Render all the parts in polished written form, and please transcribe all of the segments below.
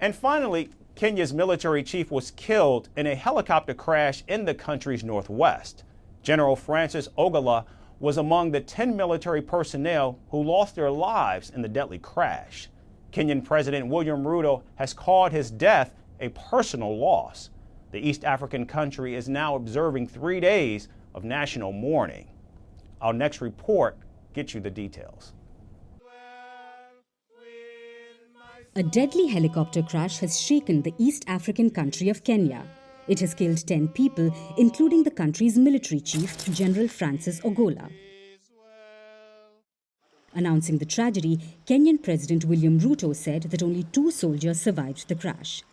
And finally, Kenya's military chief was killed in a helicopter crash in the country's northwest. General Francis Ogolla was among the 10 military personnel who lost their lives in the deadly crash. Kenyan President William Ruto has called his death a personal loss. The East African country is now observing 3 days of national mourning. Our next report gets you the details. A deadly helicopter crash has shaken the East African country of Kenya. It has killed 10 people, including the country's military chief, General Francis Ogolla. Announcing the tragedy, Kenyan President William Ruto said that only 2 soldiers survived the crash.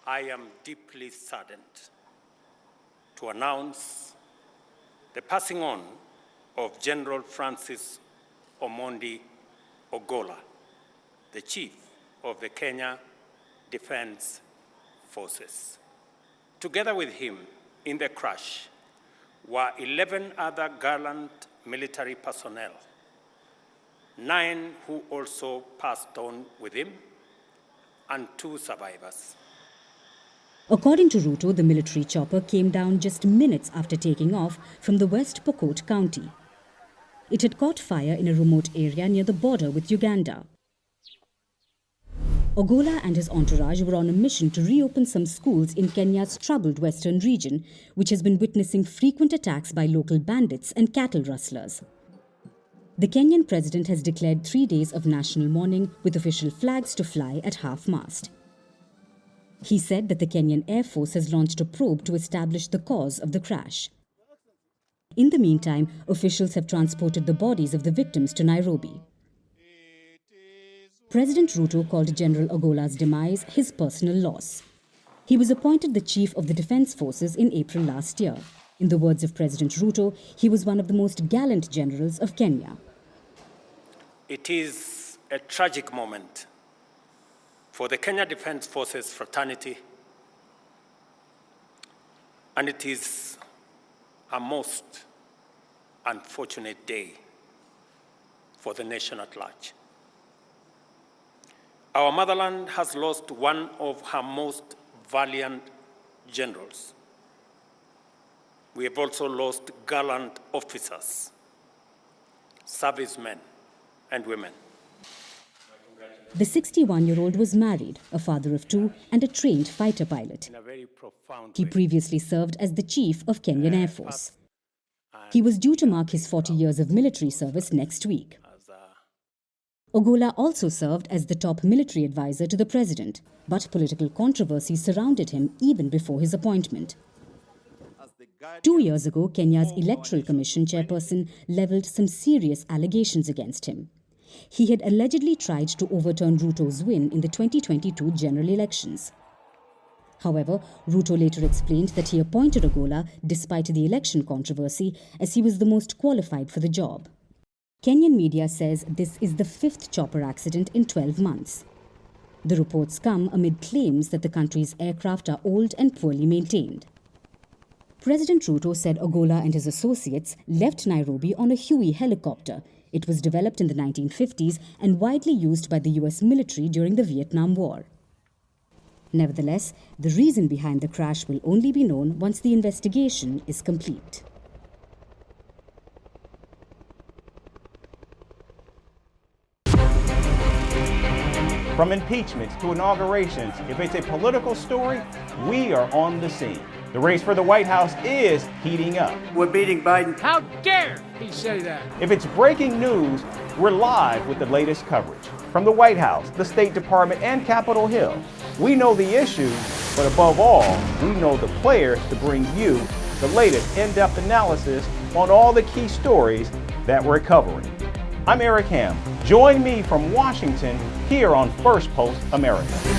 I am deeply saddened to announce the passing on of General Francis Omondi Ogolla, the Chief of the Kenya Defense Forces. Together with him in the crash were 11 other gallant military personnel, 9 who also passed on with him, and 2 survivors. According to Ruto, the military chopper came down just minutes after taking off from the West Pokot County. It had caught fire in a remote area near the border with Uganda. Ogolla and his entourage were on a mission to reopen some schools in Kenya's troubled western region, which has been witnessing frequent attacks by local bandits and cattle rustlers. The Kenyan president has declared 3 days of national mourning with official flags to fly at half-mast. He said that the Kenyan Air Force has launched a probe to establish the cause of the crash. In the meantime, officials have transported the bodies of the victims to Nairobi. President Ruto called General Ogolla's demise his personal loss. He was appointed the chief of the defense forces in April last year. In the words of President Ruto, he was one of the most gallant generals of Kenya. It is a tragic moment for the Kenya Defense Forces fraternity, and it is a most unfortunate day for the nation at large. Our motherland has lost one of her most valiant generals. We have also lost gallant officers, servicemen, and women. The 61-year-old was married, a father of 2, and a trained fighter pilot. He previously served as the chief of Kenyan Air Force. He was due to mark his 40 years of military service next week. Ogolla also served as the top military advisor to the president, but political controversy surrounded him even before his appointment. 2 years ago, Kenya's Electoral Commission chairperson leveled some serious allegations against him. He had allegedly tried to overturn Ruto's win in the 2022 general elections. However, Ruto later explained that he appointed Ogolla despite the election controversy, as he was the most qualified for the job. Kenyan media says this is the 5th chopper accident in 12 months. The reports come amid claims that the country's aircraft are old and poorly maintained. President Ruto said Ogolla and his associates left Nairobi on a Huey helicopter. It was developed in the 1950s and widely used by the US military during the Vietnam War. Nevertheless, the reason behind the crash will only be known once the investigation is complete. From impeachments to inaugurations, if it's a political story, we are on the scene. The race for the White House is heating up. We're beating Biden. How dare he say that? If it's breaking news, we're live with the latest coverage. From the White House, the State Department, and Capitol Hill, we know the issues, but above all, we know the players to bring you the latest in-depth analysis on all the key stories that we're covering. I'm Eric Ham. Join me from Washington here on Firstpost America.